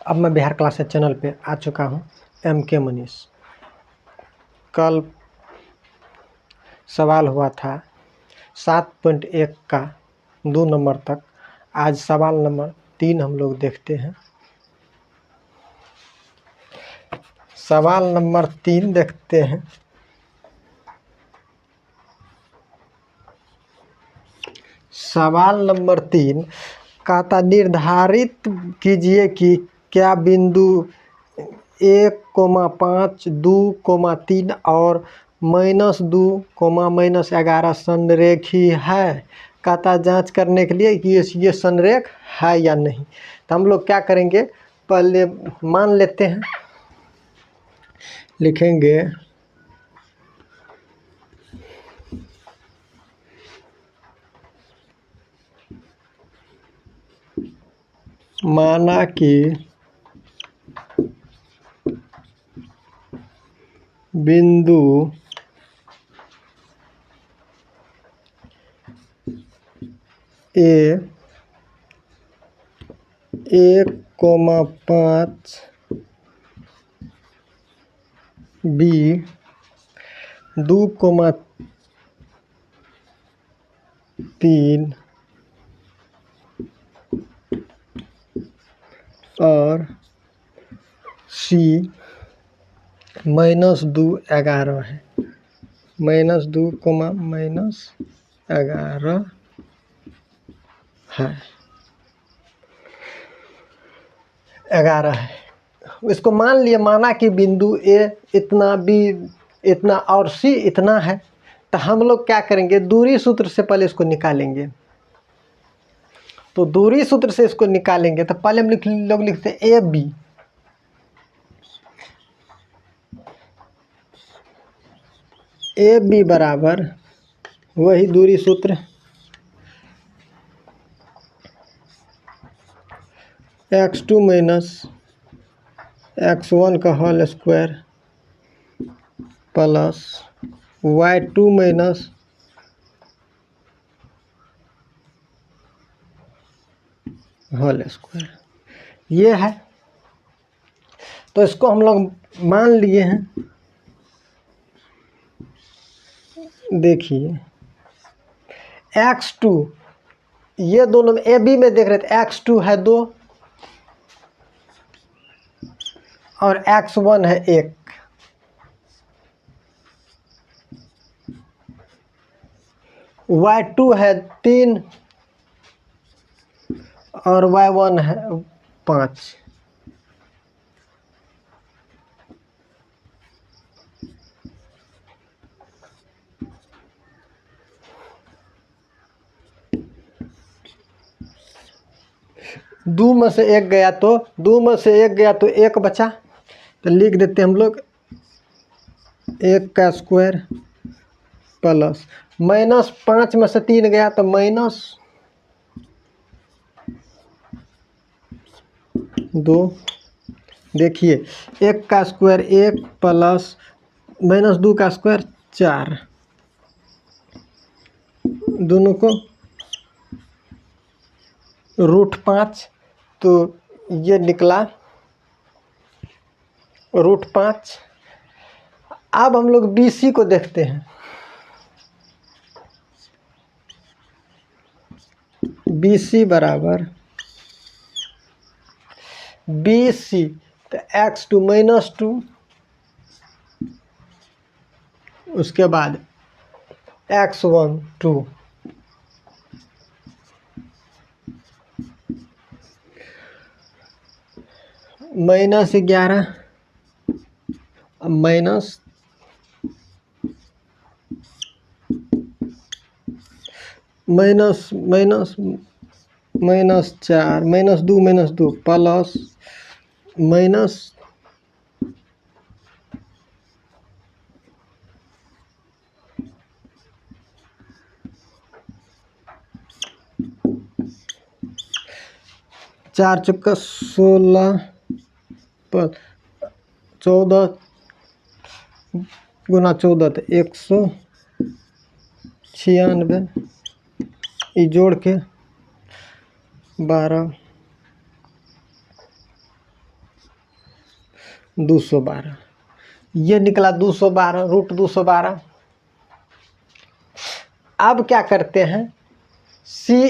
अब मैं Bihar classes channel पे आ चुका हूँ, MK मनीष। कल सवाल हुआ था 7.1 का 2 नंबर तक। आज सवाल नंबर 3 हम लोग देखते हैं। सवाल नंबर 3 देखते हैं। सवाल नंबर 3 कहता निर्धारित कीजिए कि क्या बिंदु 1,5, 2,3 और -2, -11 संरेखीय है। कहता जांच करने के लिए कि ये संरेख है या नहीं। तो हम लोग क्या करेंगे, पहले मान लेते हैं, लिखेंगे माना कि बिंदु A 1,5, B 2,3 और C -2, 11 है। -2, -11 है, 11 है। इसको मान लिए, माना कि बिंदु A इतना, B इतना और C इतना है। तो हम लोग क्या करेंगे, दूरी सूत्र से पहले इसको निकालेंगे। तो दूरी सूत्र से इसको निकालेंगे तो पहले हम लोग लिखते हैं ए बी बराबर वही दूरी सूत्र x2 - x1 का whole square plus y2 whole square, ये है। तो इसको हम लोग मान लिए हैं। देखिए x2, ये दोनों में AB में देख रहे थे, x2 है 2 और x1 है 1। y2 है 3 और y1 है 5। दो में से एक गया तो 1 बचा। तो लिख देते हम लोग 1 का स्क्वायर प्लस -5 में से 3 गया तो -2। देखिए 1 का स्क्वायर 1 प्लस -2 का स्क्वायर 4, दोनों को √5। तो ये निकला √5। अब हम लोग BC को देखते हैं। BC बराबर BC तो x2 -2, उसके बाद x1 2, -11 माइनस -4 -2 प्लस माइनस चार चौका 16 पर 14 गुना 14 तो 196, ये जोड़ के 12 212, ये निकला 212 रूट 212। अब क्या करते हैं, सी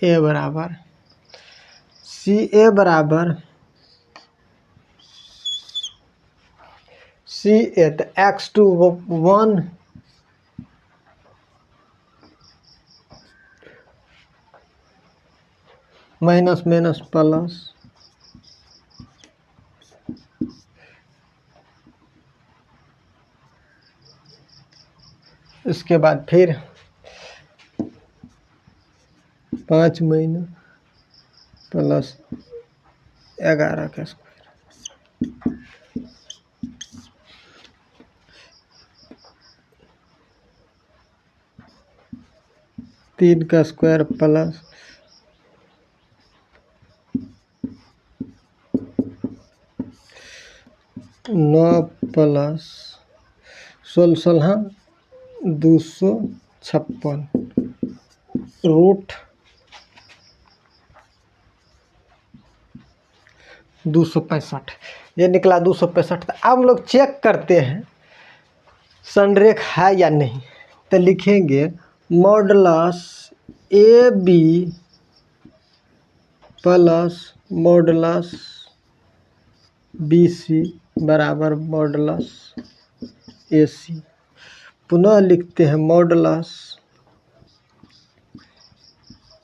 ए बराबर तो x2 1 माइनस माइनस प्लस इसके बाद फिर 5 महीना प्लस 11 का स्क्वायर, तीन का स्क्वायर प्लस 9 प्लस 16 256 रूट 265, ये निकला 265। तो अब हम लोग चेक करते हैं संरेख है या नहीं। तो लिखेंगे modulus A B plus modulus B C बराबर मॉडुलस ए सी। पुनः लिखते हैं modulus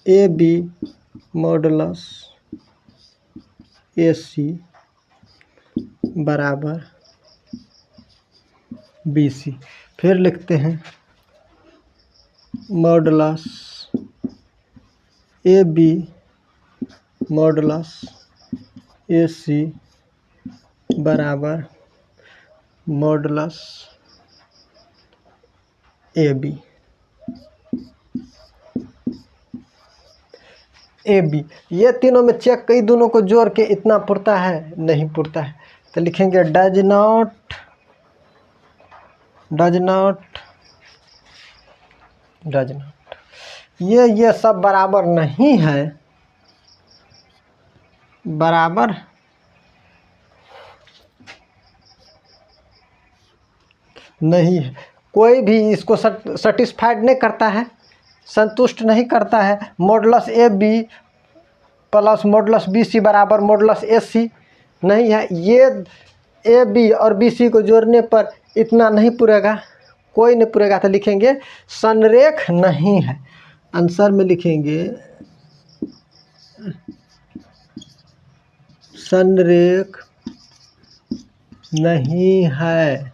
A B modulus A C बराबर बी सी। फिर लिखते हैं modulus A B modulus A C बराबर मॉडुलस ए बी। ये तीनों में चेक, कई दोनों को जोड़ के इतना पुरता है, नहीं पुरता है। तो लिखेंगे डज नॉट ये सब बराबर नहीं है, बराबर नहीं है। कोई भी इसको सेटिस्फाइड नहीं करता है, संतुष्ट नहीं करता है। Modulus A B plus modulus B C बराबर मॉडुलस ए सी नहीं है। ये ए बी और बी सी को जोड़ने पर इतना नहीं पूरेगा, कोई नहीं पूरेगा। तो लिखेंगे संरेख नहीं है। आंसर में लिखेंगे संरेख नहीं है,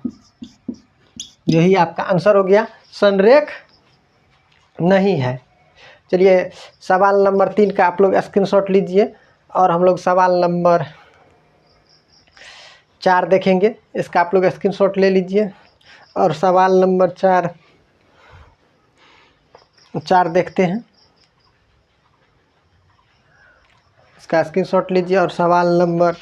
यही आपका आंसर हो गया, संरेख नहीं है। चलिए सवाल नंबर 3 का आप लोग स्क्रीनशॉट लीजिए और हम लोग सवाल नंबर 4 देखेंगे। इसका आप लोग स्क्रीनशॉट ले लीजिए और सवाल नंबर 4 देखते हैं। इसका स्क्रीनशॉट लीजिए और सवाल नंबर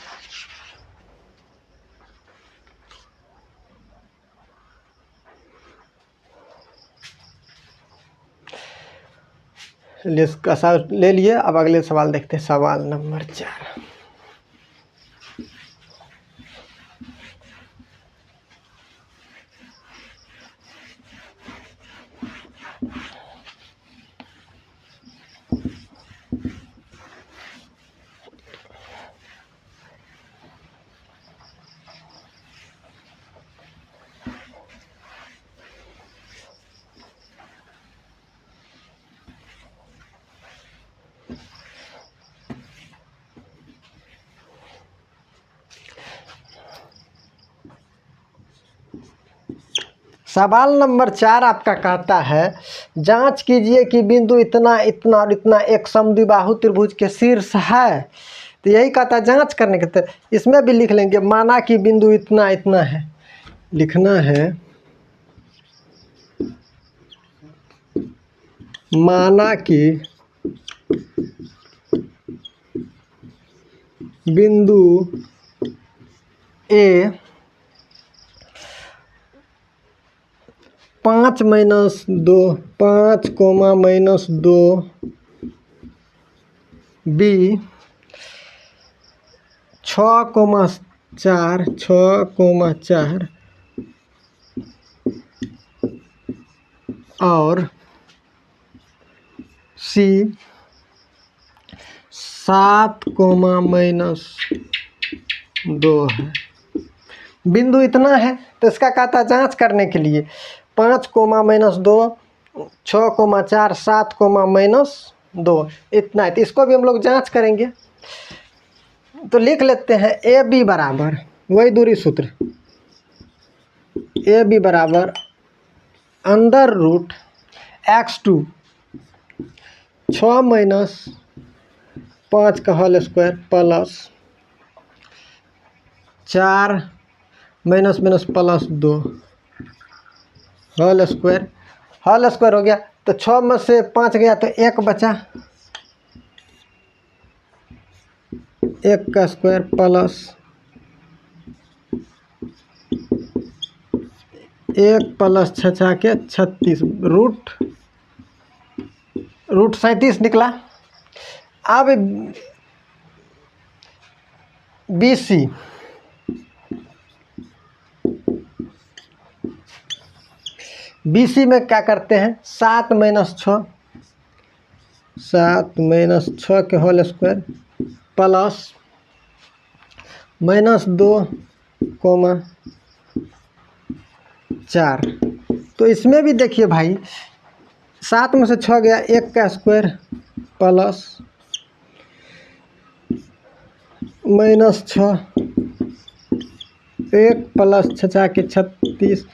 ले लिए। अब अगले सवाल देखते हैं, सवाल नंबर 4। सवाल नंबर 4 आपका कहता है जांच कीजिए कि बिंदु इतना इतना और इतना एक समद्विबाहु त्रिभुज के शीर्ष है। तो यही कहता है जांच करने के। तो इसमें भी लिख लेंगे माना कि बिंदु इतना इतना है, लिखना है माना कि बिंदु ए 5 -2 बी 6,4 6,4 और सी 7, -2 है। बिंदु इतना है तो इसका कहता जांच करने के लिए 5, -2 6,4 7, -2 इतना है। तो इसको भी हम लोग जांच करेंगे। तो लिख लेते हैं ए बी बराबर, वही दूरी सूत्र, ए बी बराबर √x2 6 - 5 का whole square plus 4 -2 whole square हो गया। तो 6 में से 5 गया तो 1 बचा, 1 का स्क्वायर प्लस 1 + 6 के 36 रूट 37 निकला। अब BC में क्या करते हैं, 7 - 6 के होल स्क्वायर प्लस -2,4। तो इसमें भी देखिए भाई, 7 में से 6 गया, 1 का स्क्वायर प्लस -6 1 + 6 के 36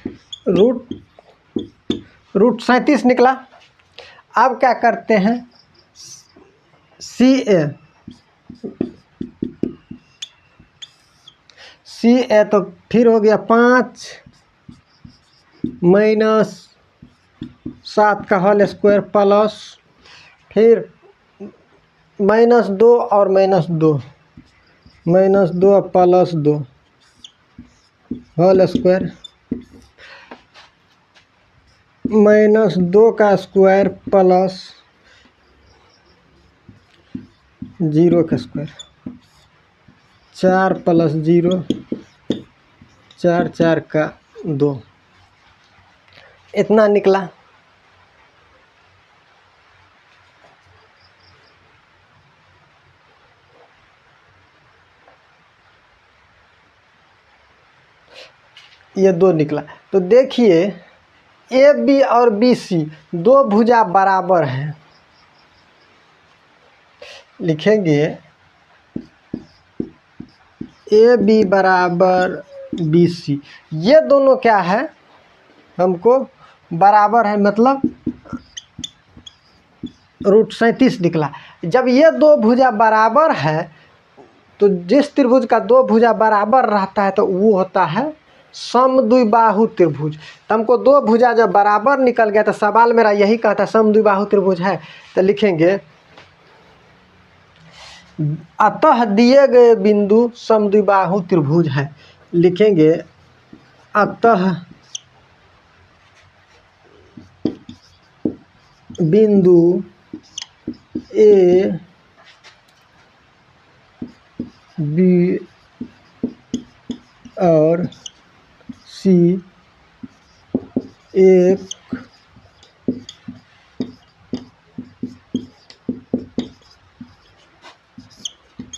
रूट 37 निकला। अब क्या करते हैं, CA तो फिर हो गया 5 - 7 का होल स्क्वायर प्लस फिर -2 और -2 + 2 होल स्क्वायर -2 का स्क्वायर प्लस 0 का स्क्वायर, 4 + 0 4 4 का 2 इतना निकला। ये 2 निकला। तो देखिए ए बी और BC दो भुजा बराबर हैं। लिखेंगे ए बी बराबर BC, ये दोनों क्या है, हमको बराबर है, मतलब रूट 37 निकला। जब ये दो भुजा बराबर है तो जिस त्रिभुज का दो भुजा बराबर रहता है तो वो होता है समद्विबाहु त्रिभुज। तो हमको दो भुजा जब बराबर निकल गया तो सवाल मेरा यही कहता है समद्विबाहु त्रिभुज है। तो लिखेंगे अतः दिए गए बिंदु समद्विबाहु त्रिभुज है। लिखेंगे अतः बिंदु A B और C एक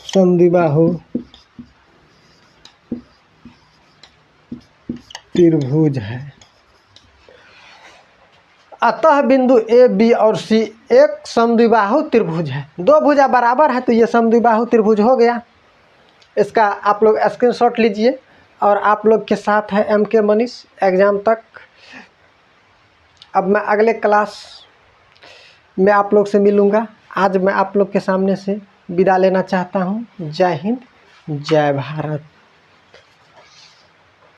समद्विबाहु त्रिभुज है। अतः बिंदु A B और C एक समद्विबाहु त्रिभुज है। दो भुजा बराबर है तो ये समद्विबाहु त्रिभुज हो गया। इसका आप लोग स्क्रीनशॉट लीजिए। और आप लोग के साथ है MK मनीष एग्ज़ाम तक। अब मैं अगले क्लास में आप लोग से मिलूँगा। आज मैं आप लोग के सामने से विदा लेना चाहता हूँ। जय हिंद, जय भारत।